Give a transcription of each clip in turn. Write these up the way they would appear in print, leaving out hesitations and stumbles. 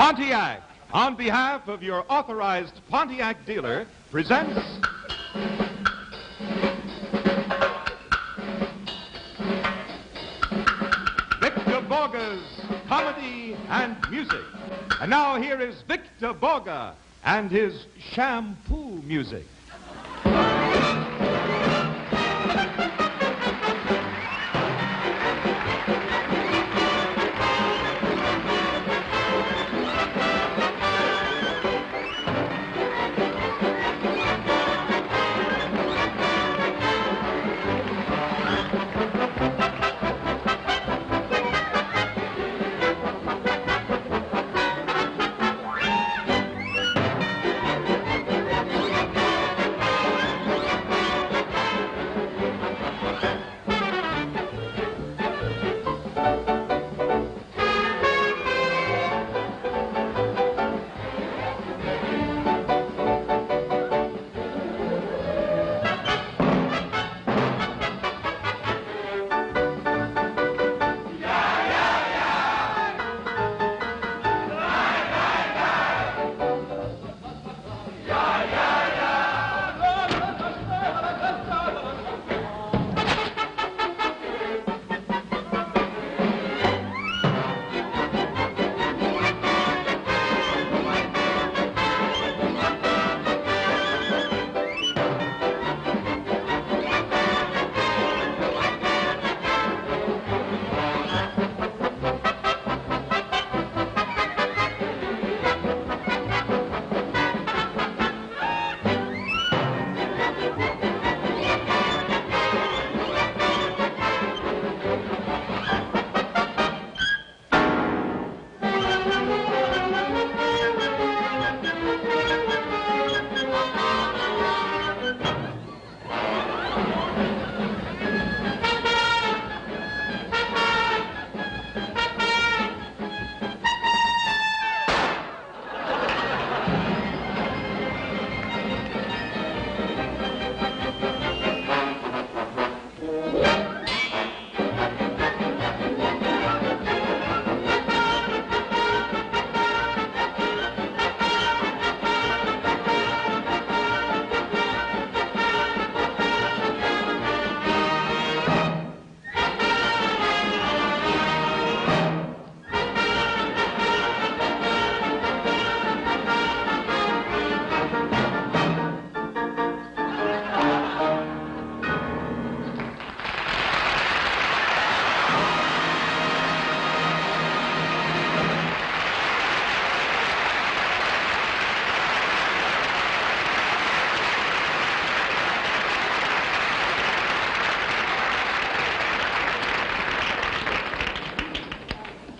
Pontiac, on behalf of your authorized Pontiac dealer, presents Victor Borge's Comedy and Music. And now here is Victor Borge and his shampoo music.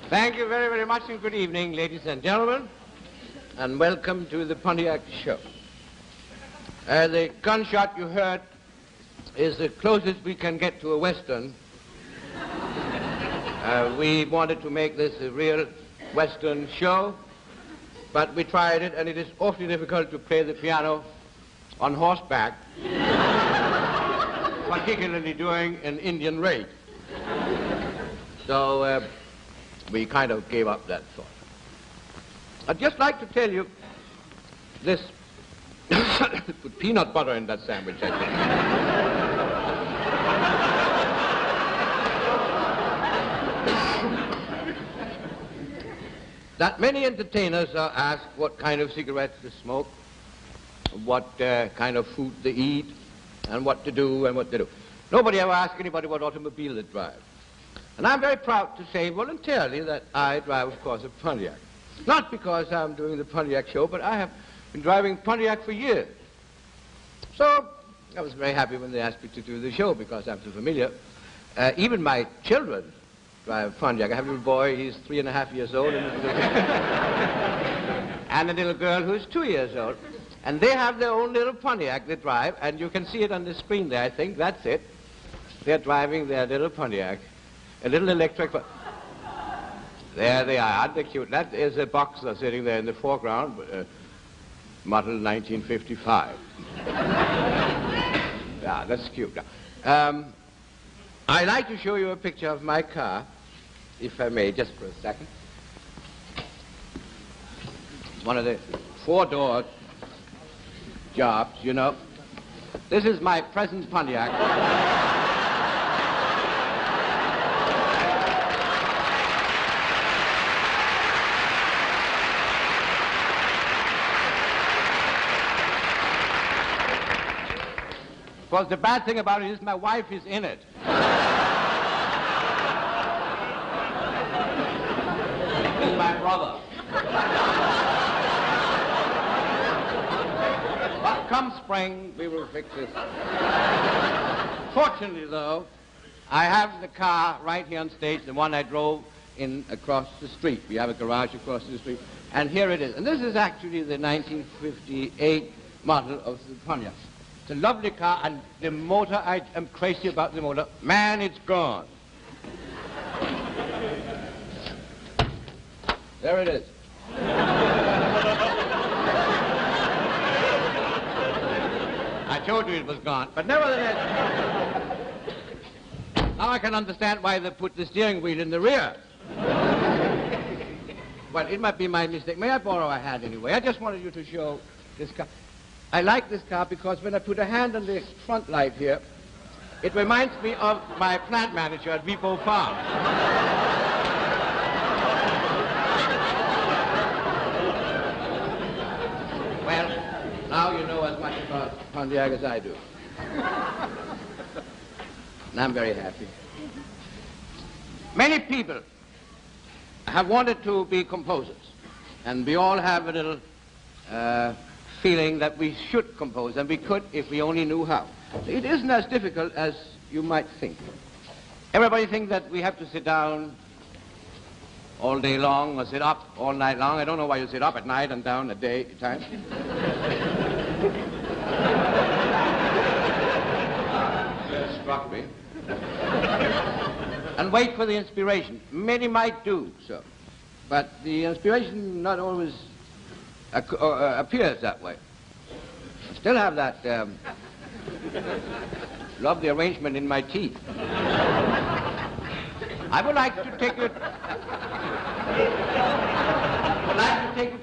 Thank you very, very much, and good evening, ladies and gentlemen, and welcome to the Pontiac Show. The gunshot you heard is the closest we can get to a Western. We wanted to make this a real Western show, but we tried it, and it is awfully difficult to play the piano on horseback, particularly during an Indian raid. So, we kind of gave up that thought. I'd just like to tell you this. Put peanut butter in that sandwich, I think. That many entertainers are asked what kind of cigarettes to smoke, what kind of food to eat, and what to do and what to do. Nobody ever asks anybody what automobile they drive. And I'm very proud to say voluntarily that I drive, of course, a Pontiac. Not because I'm doing the Pontiac show, but I have been driving Pontiac for years. So I was very happy when they asked me to do the show because I'm so familiar. Even my children drive Pontiac. I have a little boy, he's 3.5 years old, and a little girl who's 2 years old. And they have their own little Pontiac they drive, and you can see it on the screen there, I think. That's it. They're driving their little Pontiac. A little electric. There they are. Aren't they cute? That is a boxer sitting there in the foreground, model 1955. Yeah, that's cute. I'd like to show you a picture of my car, if I may, just for a second. one of the four-door jobs, you know. This is my present Pontiac. Of course, the bad thing about it is my wife is in it. He's my brother. But come spring, we will fix this. Fortunately, though, I have the car right here on stage, the one I drove in across the street. We have a garage across the street, and here it is. And this is actually the 1958 model of the Pontiac. It's a lovely car, and the motor, I am crazy about the motor. Man, it's gone. There it is. I told you it was gone, but nevertheless, now I can understand why they put the steering wheel in the rear. Well, it might be my mistake. May I borrow a hand anyway? I just wanted you to show this car. I like this car because when I put a hand on the front light here, it reminds me of my plant manager at Vipo Farm. Well, now you know as much about Pontiac as I do. And I'm very happy. Many people have wanted to be composers, and we all have a little feeling that we should compose, and we could if we only knew how. It isn't as difficult as you might think. Everybody thinks that we have to sit down all day long or sit up all night long. I don't know why you sit up at night and down at daytime. It struck me. And wait for the inspiration. Many might do so, but the inspiration not always appears that way. Still have that lovely arrangement in my teeth. I would like to take you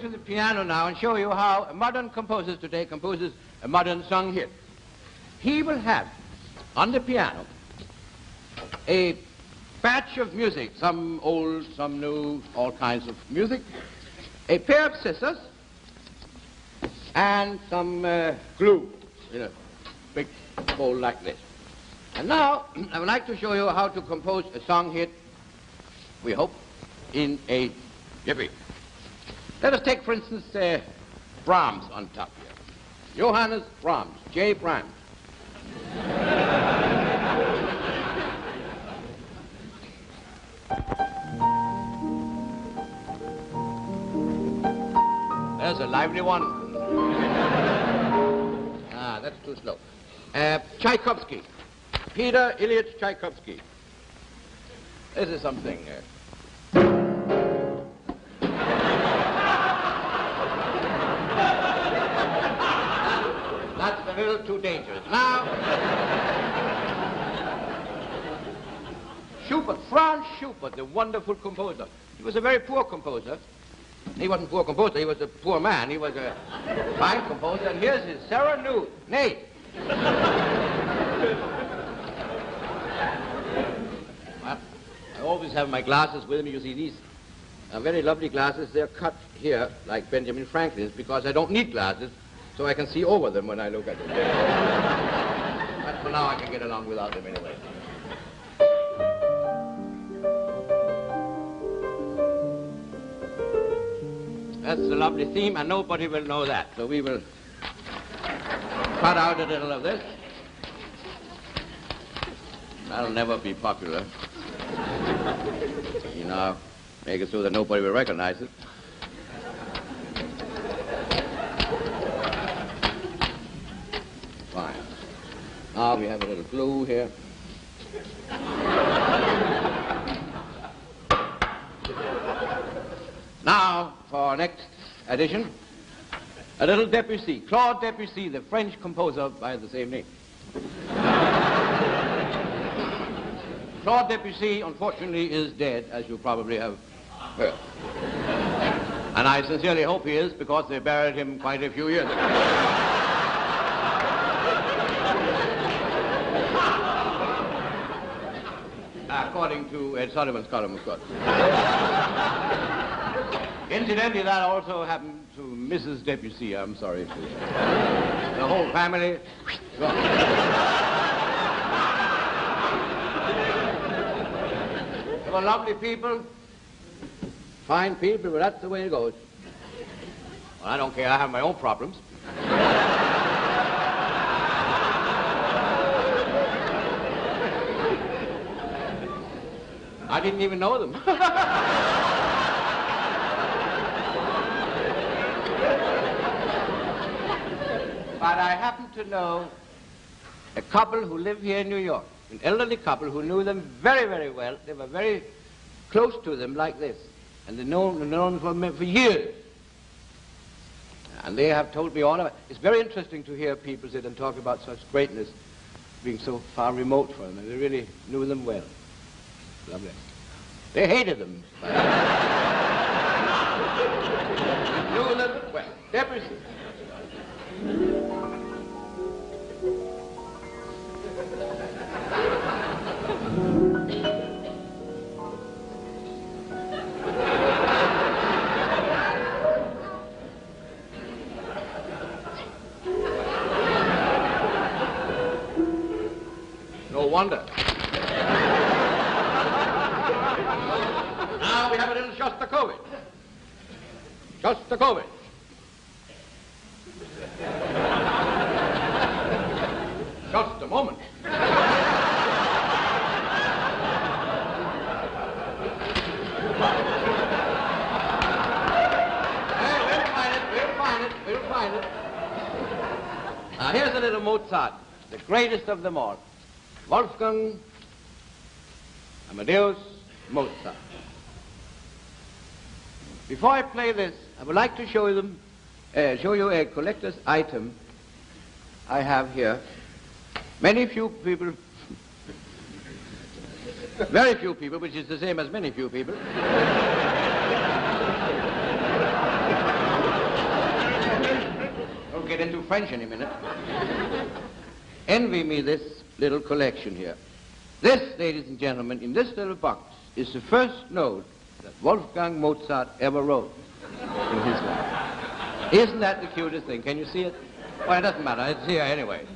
to the piano now and show you how a modern composer today composes a modern song hit. He will have on the piano a batch of music, some old, some new, all kinds of music, a pair of scissors, and some glue in a big bowl like this. And now, I would like to show you how to compose a song hit, we hope, in a jiffy. Let us take, for instance, Brahms on top here. Johannes Brahms, J. Brahms. There's a lively one. That's too slow. Tchaikovsky. Peter Ilyich Tchaikovsky. This is something. That's a little too dangerous. Now, Schubert, Franz Schubert, the wonderful composer. He was a very poor composer. He wasn't a poor composer, he was a poor man. He was a fine composer, and here's his Serenade. Well, I always have my glasses with me. You see, these are very lovely glasses. They're cut here, like Benjamin Franklin's, because I don't need glasses, so I can see over them when I look at them. But for now, I can get along without them anyway. That's a lovely theme, and nobody will know that. So we will cut out a little of this. That'll never be popular. You know, make it so that nobody will recognize it. Fine. Now we have a little glue here. Now, for our next edition, a little Debussy, Claude Debussy, the French composer by the same name. Claude Debussy, unfortunately, is dead, as you probably have heard. And I sincerely hope he is, because they buried him quite a few years ago. According to Ed Sullivan's column, of course. Incidentally, that also happened to Mrs. Debussy, I'm sorry to say. The whole family gone. They were lovely people, fine people, but that's the way it goes. Well, I don't care, I have my own problems. I didn't even know them. But I happen to know a couple who live here in New York, an elderly couple who knew them very, very well. They were very close to them like this, and they've known them for years. And they have told me all about it. It's very interesting to hear people sit and talk about such greatness being so far remote from them, and they really knew them well. Lovely. They hated them. Knew them well. Debussy. No wonder. Now we have a little Shostakovich. Shostakovich. Just a moment. We'll find it. Now here's a little Mozart, the greatest of them all. Wolfgang Amadeus Mozart. Before I play this, I would like to show you a collector's item I have here. Very few people, which is the same as many few people. We'll get into French in a minute. Envy me this little collection here. This, ladies and gentlemen, in this little box is the first note that Wolfgang Mozart ever wrote in his life. Isn't that the cutest thing? Can you see it? Well, it doesn't matter. It's here anyway.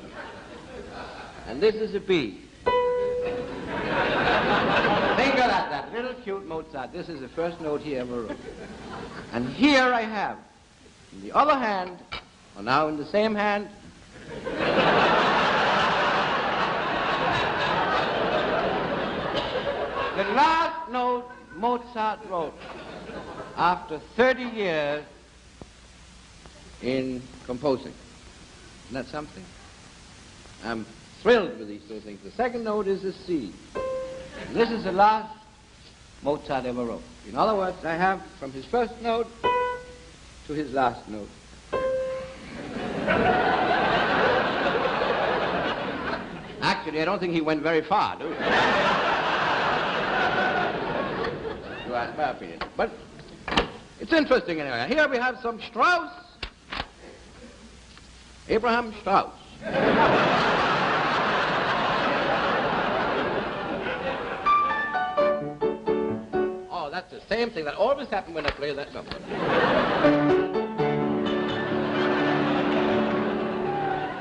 And this is a B. Think of that little cute Mozart. This is the first note he ever wrote. And here I have, in the other hand, or now in the same hand, the last note Mozart wrote after 30 years in composing. Isn't that something? I'm thrilled with these two things. The second note is a C. And this is the last Mozart ever wrote. In other words, I have from his first note to his last note. Actually, I don't think he went very far, do you? You ask my opinion. But it's interesting anyway. Here we have some Strauss. Abraham Strauss. Oh, that's the same thing that always happens when I play that number.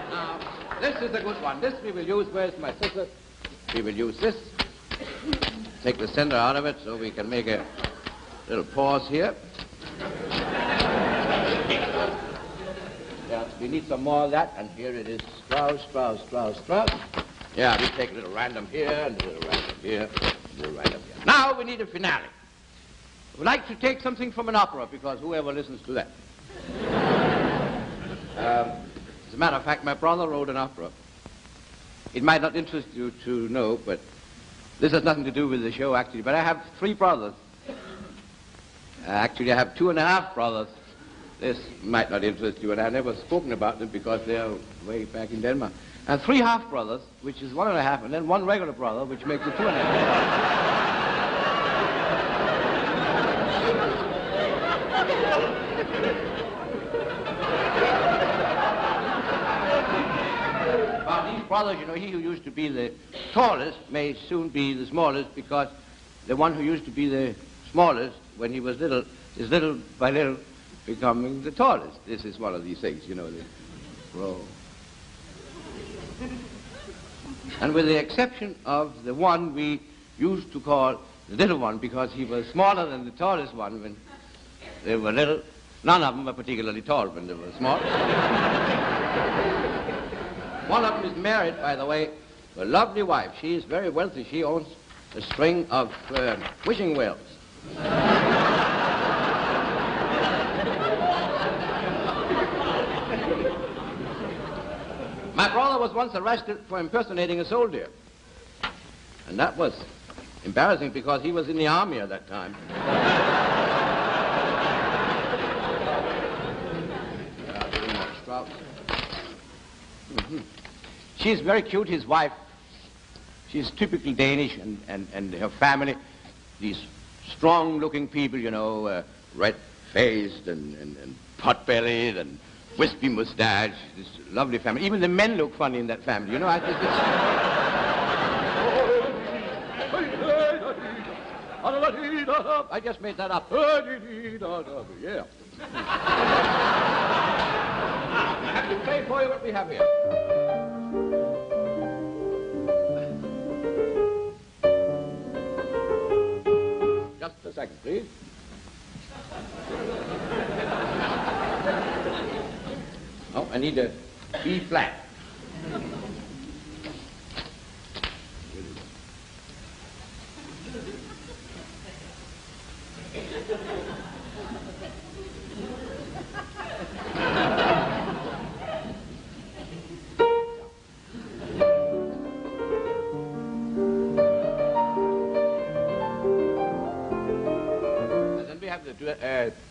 Now, this is a good one. This we will use. Where's my scissors? We will use this. Take the center out of it so we can make a little pause here. Yeah, we need some more of that, and here it is. Strauss, Strauss, Strauss, Strauss. Yeah, we take a little random here, and a little random here, and a little random here. Now we need a finale. We'd like to take something from an opera, because whoever listens to that? As a matter of fact, my brother wrote an opera. It might not interest you to know, but this has nothing to do with the show, actually. But I have 3 brothers. Actually, I have 2.5 brothers. This might not interest you, and I've never spoken about them because they're way back in Denmark. I have 3 half-brothers, which is 1.5, and then 1 regular brother, which makes it 2.5. brothers, you know, he who used to be the tallest may soon be the smallest, because the one who used to be the smallest when he was little is little by little becoming the tallest. This is one of these things, you know, they grow. And with the exception of the one we used to call the little one, because he was smaller than the tallest one when they were little. None of them were particularly tall when they were small. One of them is married, by the way, to a lovely wife. She is very wealthy. She owns a string of wishing wells. My brother was once arrested for impersonating a soldier. And that was embarrassing because he was in the army at that time. She's very cute, his wife. She's typically Danish, and her family, these strong-looking people, you know, red-faced and pot-bellied and wispy mustache, this lovely family. Even the men look funny in that family, you know. I just made that up. Yeah. I have to play for you what we have here. Just a second, please. Oh, I need a B flat.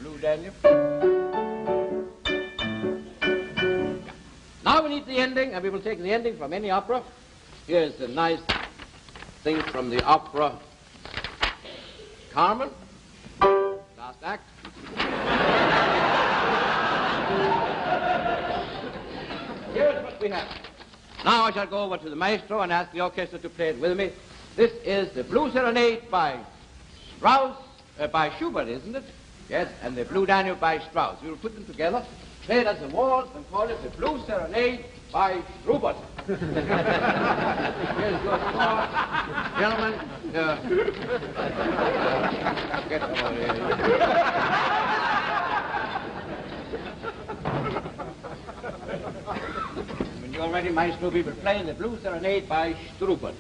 Blue Dane. Now we need the ending, and we will take the ending from any opera. Here's a nice thing from the opera Carmen. Last act. Here's what we have. Now I shall go over to the maestro and ask the orchestra to play it with me. This is the Blue Serenade by Strauss, by Schubert, isn't it? Yes, and the Blue Danube by Strauss. We will put them together, play it as a waltz, and call it the Blue Serenade by Schubert. Here's your score. Gentlemen, get over here. When you're ready, Maestro, we will play the Blue Serenade by Schubert.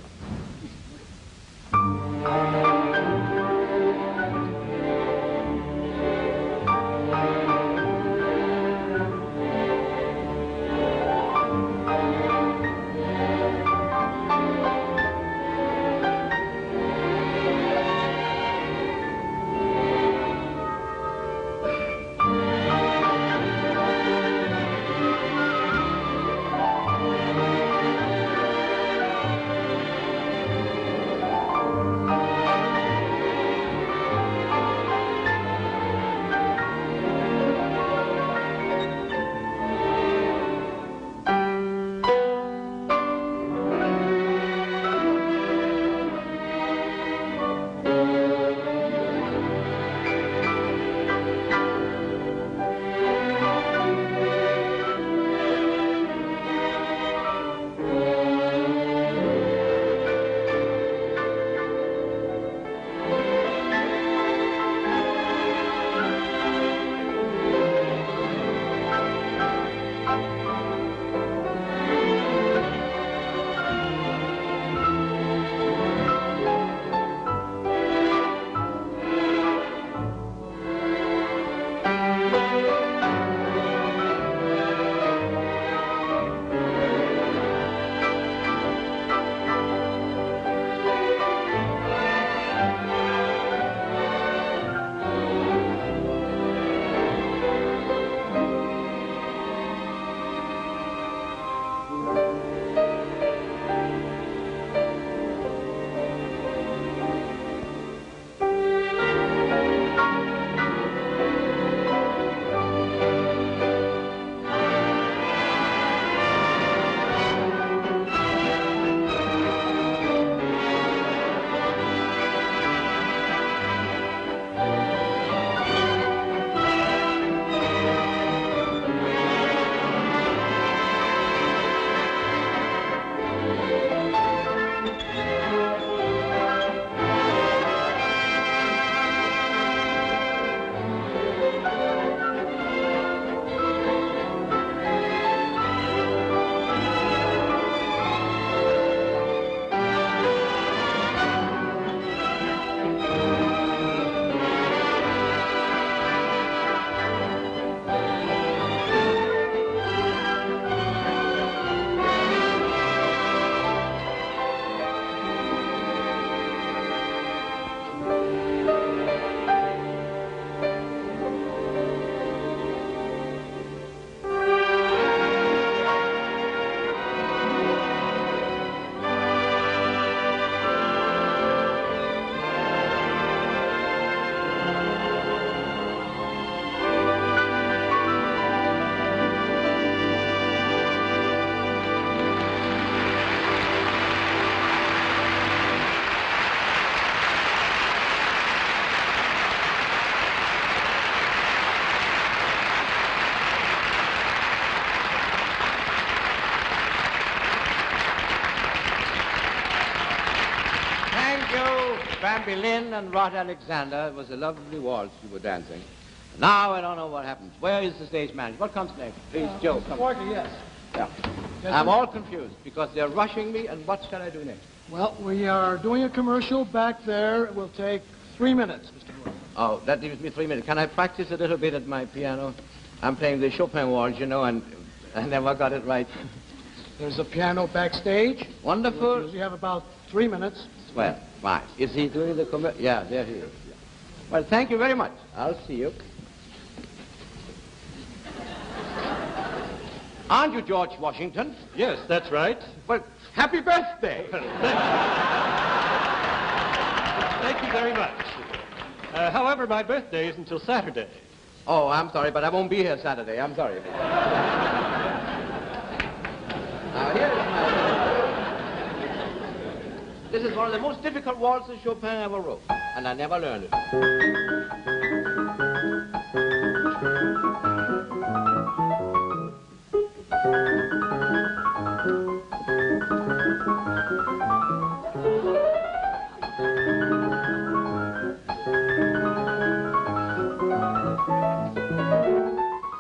Bambi Lynn and Rod Alexander. It was a lovely waltz you were dancing. Now I don't know what happens. Where is the stage manager? What comes next? Please, Joe, come. Borge, yes. Yeah. I'm all confused because they're rushing me, and what shall I do next? Well, we are doing a commercial back there. It will take 3 minutes, Mr. Borge. Oh, that leaves me 3 minutes. Can I practice a little bit at my piano? I'm playing the Chopin waltz, you know, and I never got it right. There's a piano backstage. Wonderful. We usually have about 3 minutes. Well, fine. Is he doing the commercial? Yeah, there he is. Yeah. Well, thank you very much. I'll see you. Aren't you George Washington? Yes, that's right. Well, happy birthday. Thank you very much. However, my birthday is until Saturday. Oh, I'm sorry, but I won't be here Saturday. I'm sorry. Now, here is my... This is one of the most difficult waltzes Chopin ever wrote, and I never learned it.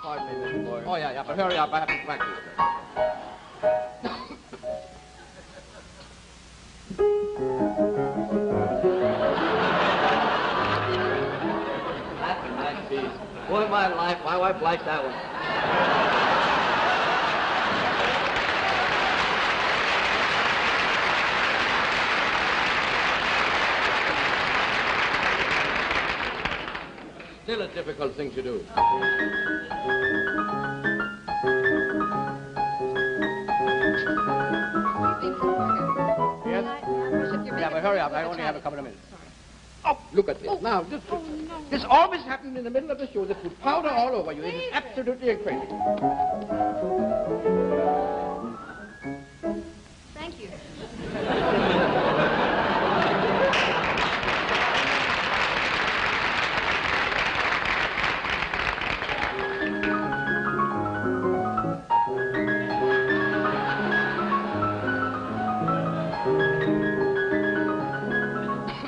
Pardon me, Mr. Borg. Oh, yeah, but hurry up. I have to practice. That's a nice piece. Boy, my life, my wife likes that one. Still a difficult thing to do. Yes? Yeah, but hurry up. I only have a couple of minutes. Oh, look at this. Now, this always happens in the middle of the show. They put powder all over you. It is absolutely incredible. Thank you.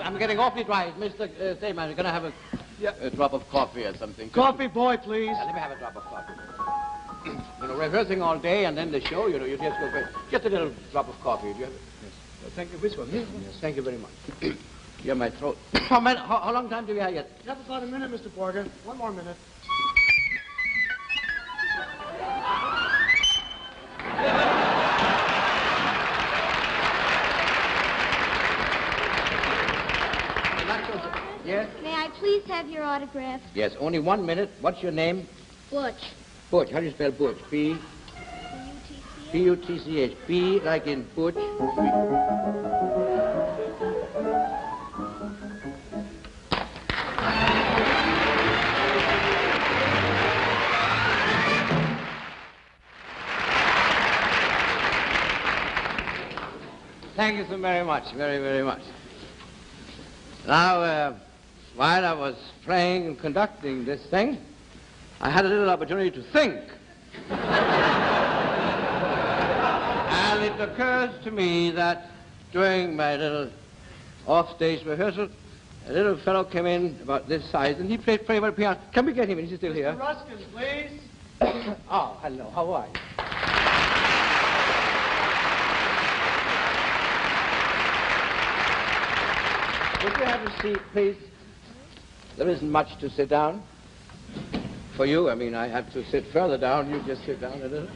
I'm getting awfully dry. Mr. Stayman, you're going to have a drop of coffee or something. Coffee, boy, please. Yeah, let me have a drop of coffee. You know, rehearsing all day and then the show, you know, you just go, just a little drop of coffee. Do you have it? Yes. Well, thank you. Which one? Yes. Thank you very much. You're my throat. How long time do we have yet? You have about a minute, Mr. Borge. One more minute. Yes? May I please have your autograph? Yes, only 1 minute. What's your name? Butch. Butch. How do you spell Butch? B-U-T-C-H. B-U-T-C-H. B like in Butch. Thank you so very much. Very, very much. Now, while I was playing and conducting this thing, I had a little opportunity to think. And it occurs to me that during my little off-stage rehearsal, a little fellow came in about this size, and he played very well piano. Can we get him? Is he still here? Mr. Ruskin, please. Oh, hello. How are you? Would you have a seat, please? There isn't much to sit down. For you, I mean, I have to sit further down. You just sit down a little.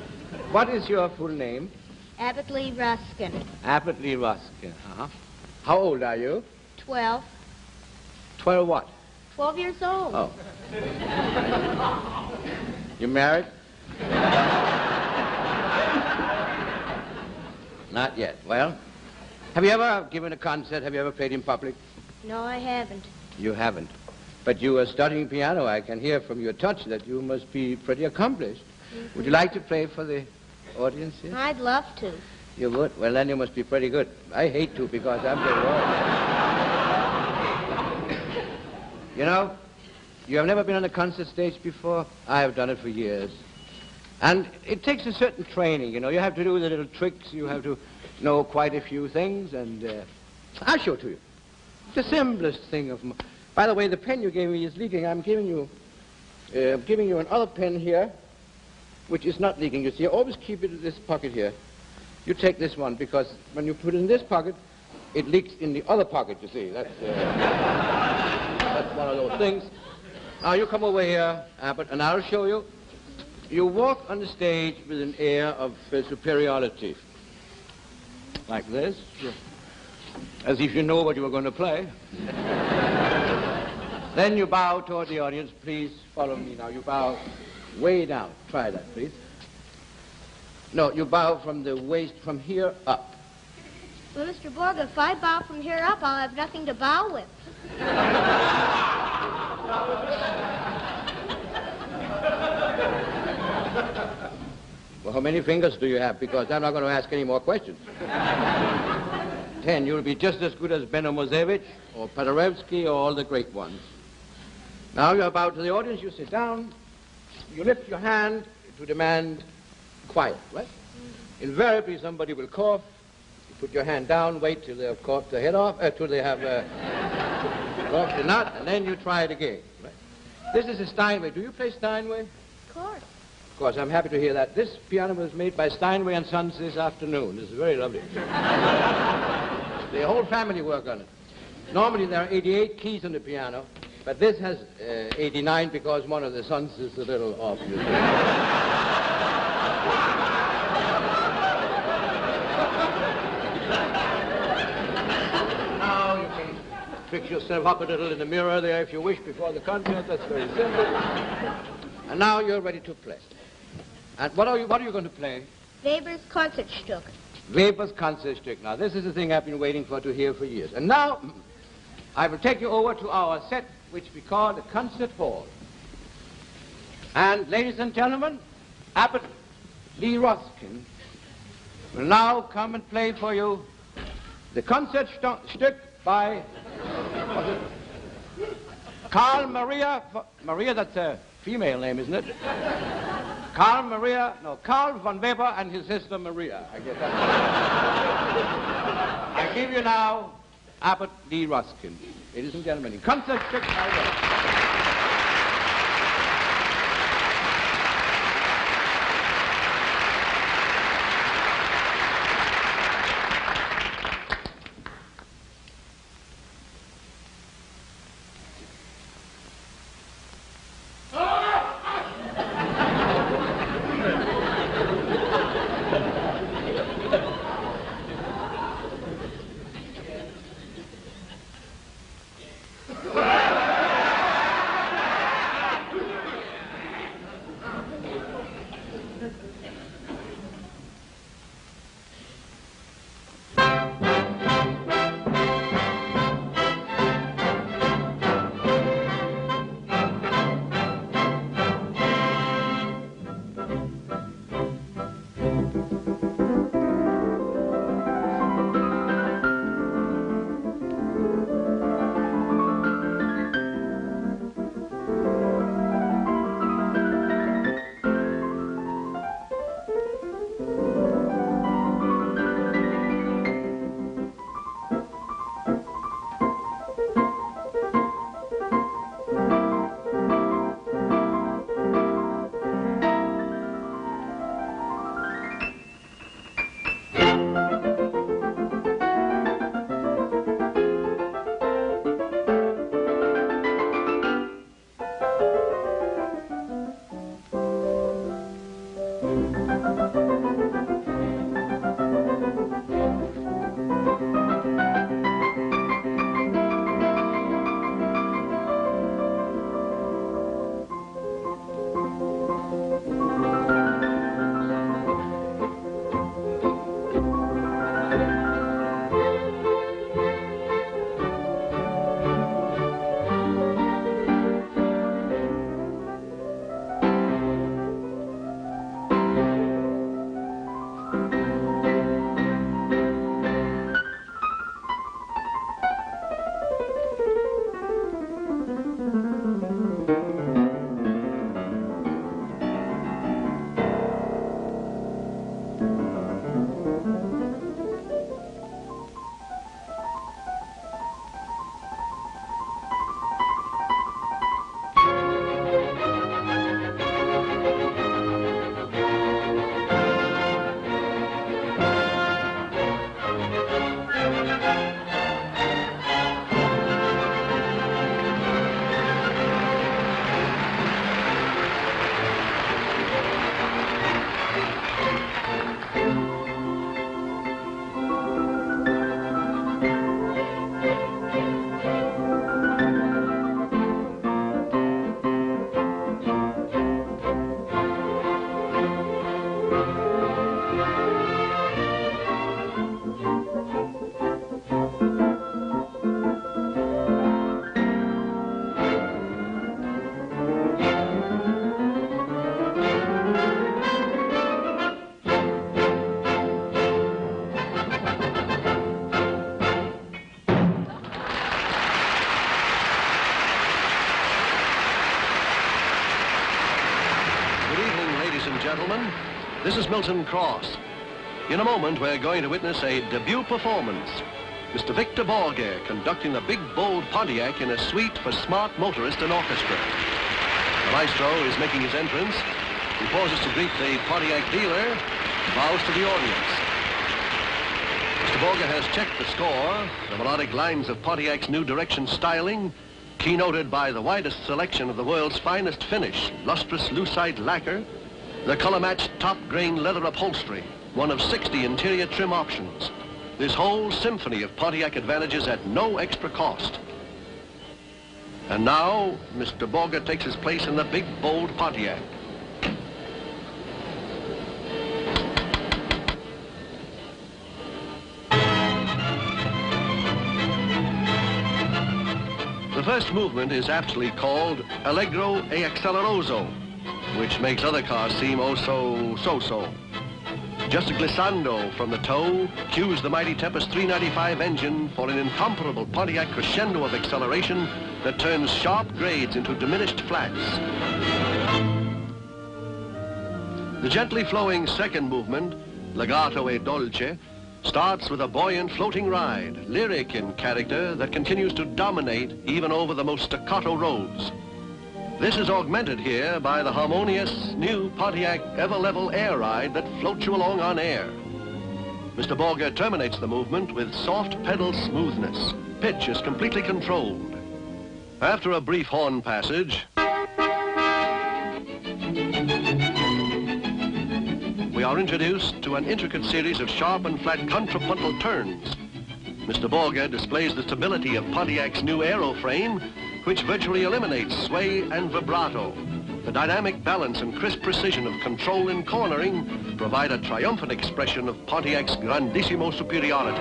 What is your full name? Abbott Lee Ruskin. Abbott Lee Ruskin. Uh-huh. How old are you? 12. 12 what? 12 years old. Oh. You married? Not yet. Well, have you ever given a concert? Have you ever played in public? No, I haven't. You haven't. But you are studying piano. I can hear from your touch that you must be pretty accomplished. Mm-hmm. Would you like to play for the audience here? I'd love to. You would? Well, then you must be pretty good. I hate to because I'm the wrong. You know, you have never been on a concert stage before? I have done it for years. And it takes a certain training, you know. You have to do the little tricks. You have to know quite a few things, and I'll show it to you. The simplest thing of... By the way, the pen you gave me is leaking. I'm giving you another pen here, which is not leaking. You see, always keep it in this pocket here. You take this one, because when you put it in this pocket, it leaks in the other pocket, you see. That's one of those things. Now, you come over here, Abbott, and I'll show you. You walk on the stage with an air of superiority. Like this. As if you know what you were going to play. Then you bow toward the audience. Please follow me now. You bow way down. Try that, please. No, you bow from the waist, from here up. Well, Mr. Borg, if I bow from here up, I'll have nothing to bow with. Well, how many fingers do you have? Because I'm not going to ask any more questions. 10. You'll be just as good as Benomozevich or Paderewski or all the great ones. Now you bow to the audience. You sit down. You lift your hand to demand quiet, right? Invariably, somebody will cough. You put your hand down, wait till they have coughed their head off, till they have coughed the nut, and then you try it again, right? This is a Steinway. Do you play Steinway? Of course. Of course, I'm happy to hear that. This piano was made by Steinway and Sons this afternoon. This is very lovely. The whole family work on it. Normally, there are 88 keys on the piano, but this has 89 because one of the sons is a little off. Now you can fix yourself up a little in the mirror there if you wish before the concert. That's very simple. And now you're ready to play. And what are you going to play? Weber's Concertstück. Weber's Concertstück. Now, this is the thing I've been waiting for to hear for years. And now, I will take you over to our set, which we call the Concert Hall. And, ladies and gentlemen, Abbott Lee Ruskin will now come and play for you the Concertstück by Carl Maria... Maria, that's a female name, isn't it? Carl von Weber and his sister Maria. I get that. I give you now Abbott Lee Ruskin. Ladies and gentlemen, in Concertstück by Weber. This is Milton Cross. In a moment, we're going to witness a debut performance. Mr. Victor Borge conducting the big, bold Pontiac in a suite for smart motorist and orchestra. The maestro is making his entrance. He pauses to greet the Pontiac dealer, bows to the audience. Mr. Borge has checked the score. The melodic lines of Pontiac's new direction styling, keynoted by the widest selection of the world's finest finish, lustrous lucite lacquer, the color-matched top-grain leather upholstery, one of 60 interior trim options. This whole symphony of Pontiac advantages at no extra cost. And now, Mr. Borge takes his place in the big, bold Pontiac. The first movement is aptly called Allegro e Acceleroso, which makes other cars seem oh so. Just glissando from the toe cues the mighty Tempest 395 engine for an incomparable Pontiac crescendo of acceleration that turns sharp grades into diminished flats. The gently flowing second movement, Legato e Dolce, starts with a buoyant floating ride, lyric in character that continues to dominate even over the most staccato roads. This is augmented here by the harmonious new Pontiac ever-level air ride that floats you along on air. Mr. Borge terminates the movement with soft pedal smoothness. Pitch is completely controlled. After a brief horn passage, we are introduced to an intricate series of sharp and flat contrapuntal turns. Mr. Borge displays the stability of Pontiac's new aeroframe, which virtually eliminates sway and vibrato. The dynamic balance and crisp precision of control and cornering provide a triumphant expression of Pontiac's grandissimo superiority.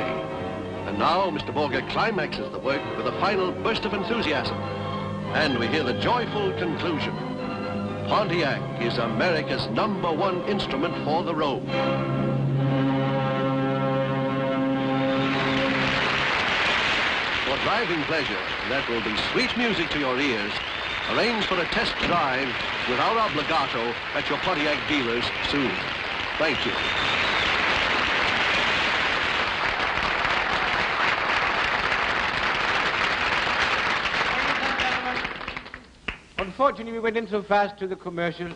And now Mr. Borge climaxes the work with a final burst of enthusiasm. And we hear the joyful conclusion. Pontiac is America's #1 instrument for the road. For driving pleasure that will be sweet music to your ears, arrange for a test drive with our obligato at your Pontiac dealers soon. Thank you. Unfortunately, we went in so fast to the commercial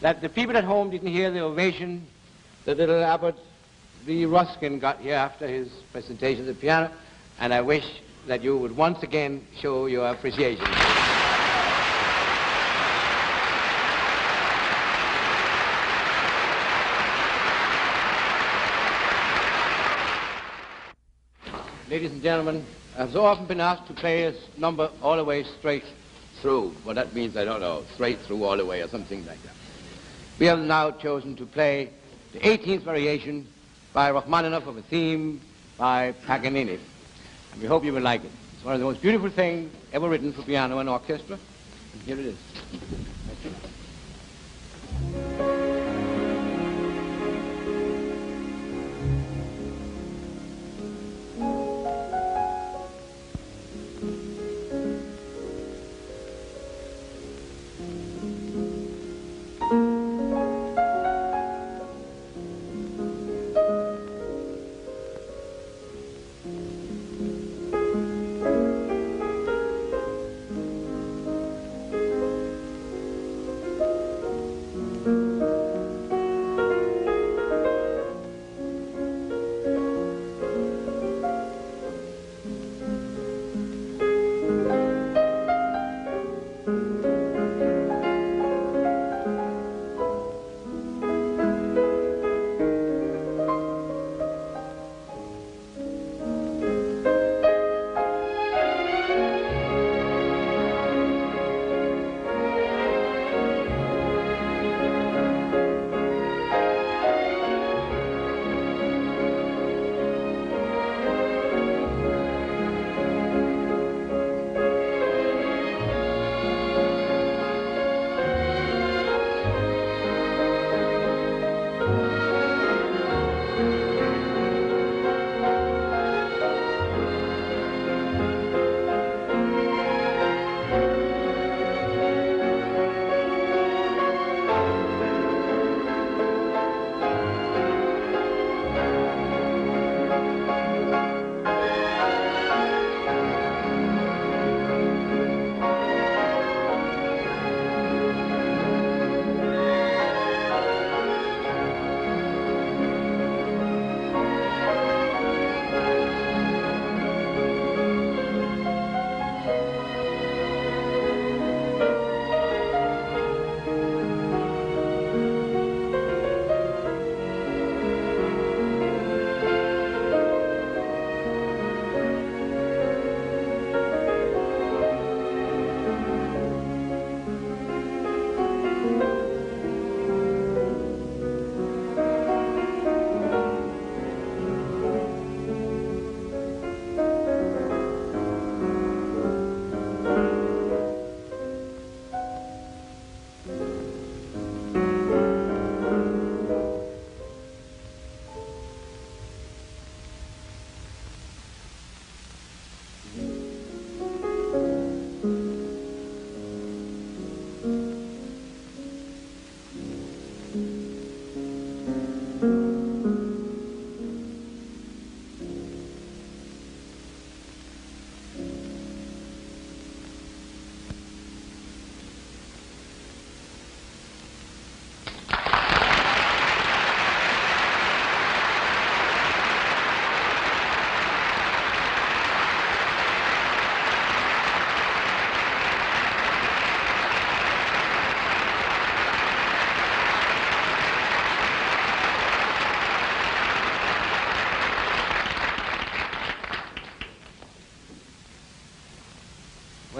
that the people at home didn't hear the ovation that little Abbott B. Ruskin got here after his presentation of the piano, and I wish that you would once again show your appreciation. Ladies and gentlemen, I've so often been asked to play this number all the way straight through. What that means, I don't know, straight through all the way or something like that. We have now chosen to play the 18th variation by Rachmaninoff of a theme by Paganini. And we hope you will like it. It's one of the most beautiful things ever written for piano and orchestra. And here it is. Thank you.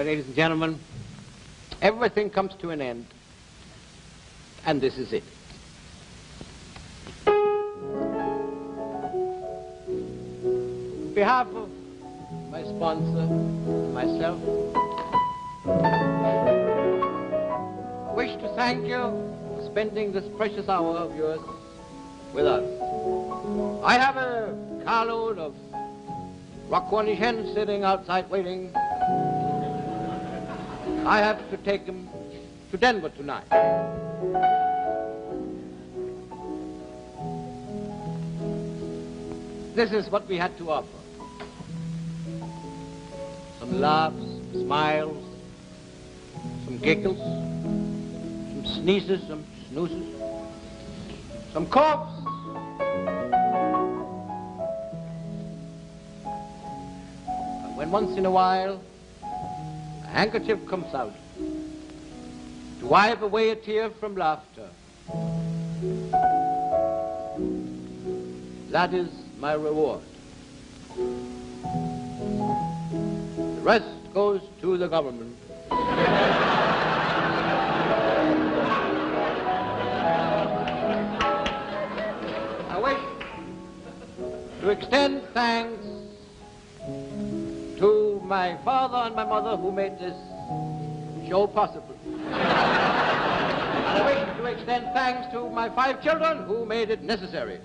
Well, ladies and gentlemen, everything comes to an end, and this is it. On behalf of my sponsor, myself, I wish to thank you for spending this precious hour of yours with us. I have a carload of Rockcornish hens sitting outside waiting. I have to take them to Denver tonight. This is what we had to offer. Some laughs, smiles, some giggles, some sneezes, some snoozes, some coughs. But when once in a while a handkerchief comes out to wipe away a tear from laughter, that is my reward. The rest goes to the government. I wish to extend thanks to my father and my mother who made this show possible. I wish to extend thanks to my 5 children who made it necessary.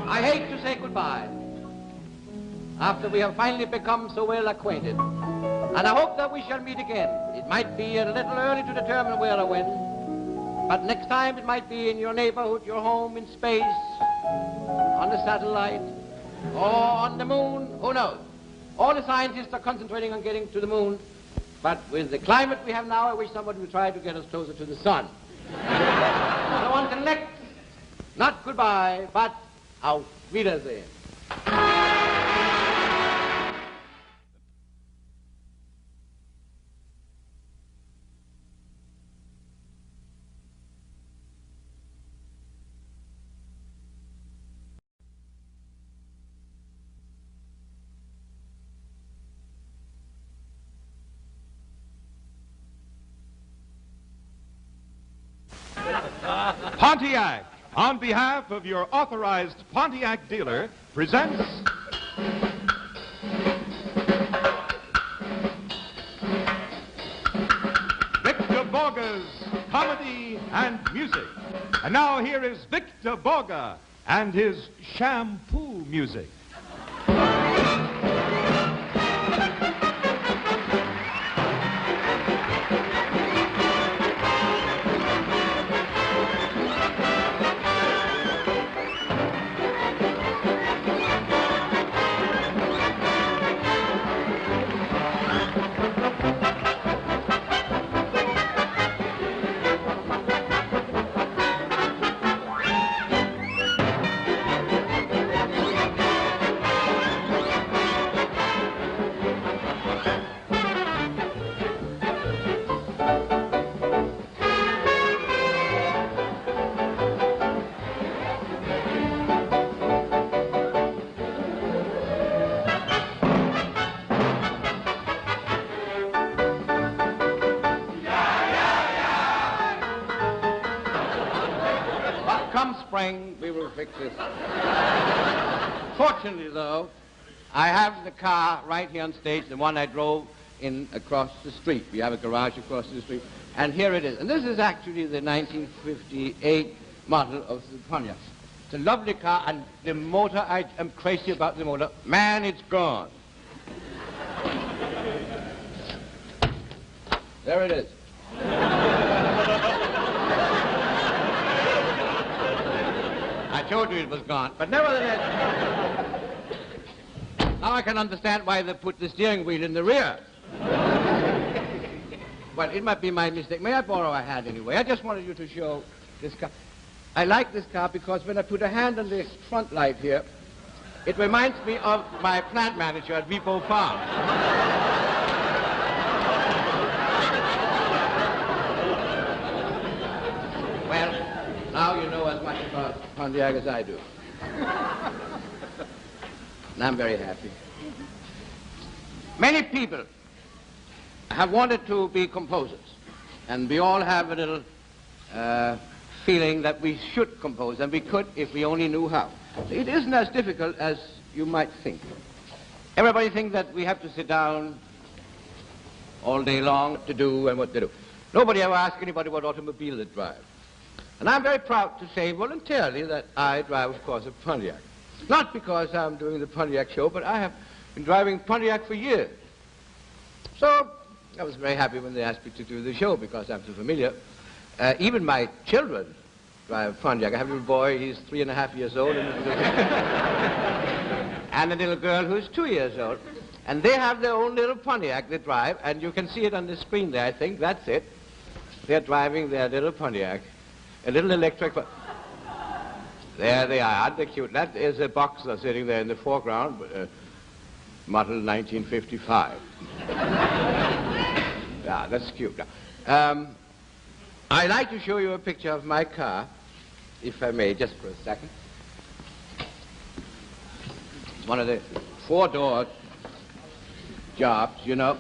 I hate to say goodbye after we have finally become so well acquainted, and I hope that we shall meet again. It might be a little early to determine where or when, but next time it might be in your neighborhood, your home, in space, on the satellite, or on the moon, who knows? All the scientists are concentrating on getting to the moon, but with the climate we have now, I wish somebody would try to get us closer to the sun. So until next, not goodbye, but auf Wiedersehen. Pontiac, on behalf of your authorized Pontiac dealer, presents Victor Borge's Comedy and Music. And now here is Victor Borge and his shampoo music. Come spring, we will fix this. Fortunately, though, I have the car right here on stage, the one I drove in across the street. We have a garage across the street, and here it is. And this is actually the 1958 model of the Pontiac. It's a lovely car, and the motor, I am crazy about the motor. Man, it's gone. There it is. I told you it was gone, but nevertheless, now I can understand why they put the steering wheel in the rear. Well, it might be my mistake. May I borrow a hand anyway? I just wanted you to show this car. I like this car because when I put a hand on the front light here, it reminds me of my plant manager at Repo Farm. Well, now you know as much about Pontiac as I do. And I'm very happy. Many people have wanted to be composers, and we all have a little feeling that we should compose, and we could if we only knew how. It isn't as difficult as you might think. Everybody thinks that we have to sit down all day long to do and what to do. Nobody ever asks anybody what automobile they drive. And I'm very proud to say voluntarily that I drive, of course, a Pontiac. Not because I'm doing the Pontiac show, but I have been driving Pontiac for years. So I was very happy when they asked me to do the show because I'm so familiar. Even my children drive Pontiac. I have a little boy, he's 3.5 years old, and a little girl who's 2 years old. And they have their own little Pontiac they drive, and you can see it on the screen there, I think. That's it. They're driving their little Pontiac, a little electric... There they are, aren't they cute? That is a Boxer sitting there in the foreground, model 1955. Yeah, that's cute. I'd like to show you a picture of my car, if I may, just for a second. One of the four-door jobs, you know.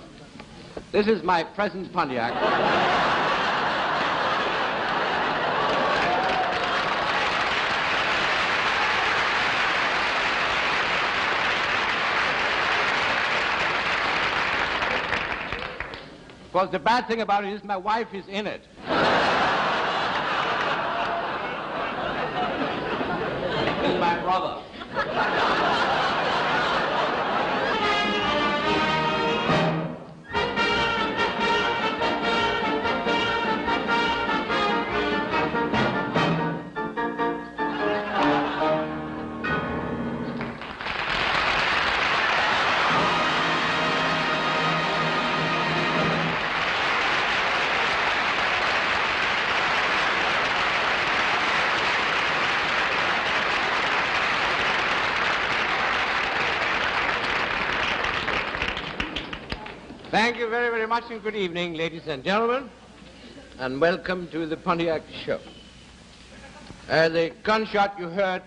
This is my present Pontiac. Of course, the bad thing about it is my wife is in it. This is my brother. Thank you very, very much, and good evening, ladies and gentlemen, and welcome to the Pontiac Show. The gunshot you heard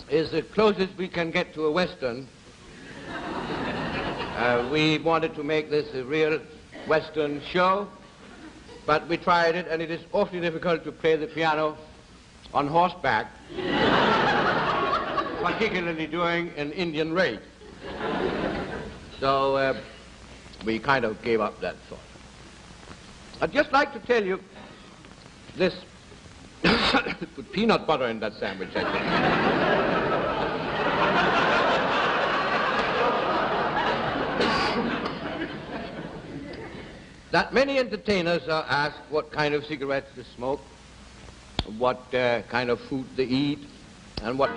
is the closest we can get to a Western. We wanted to make this a real Western show, but we tried it, and it is awfully difficult to play the piano on horseback, particularly during an Indian raid. So, we kind of gave up that thought. I'd just like to tell you this. Put peanut butter in that sandwich, I think. That many entertainers are asked what kind of cigarettes they smoke, what kind of food they eat, and what...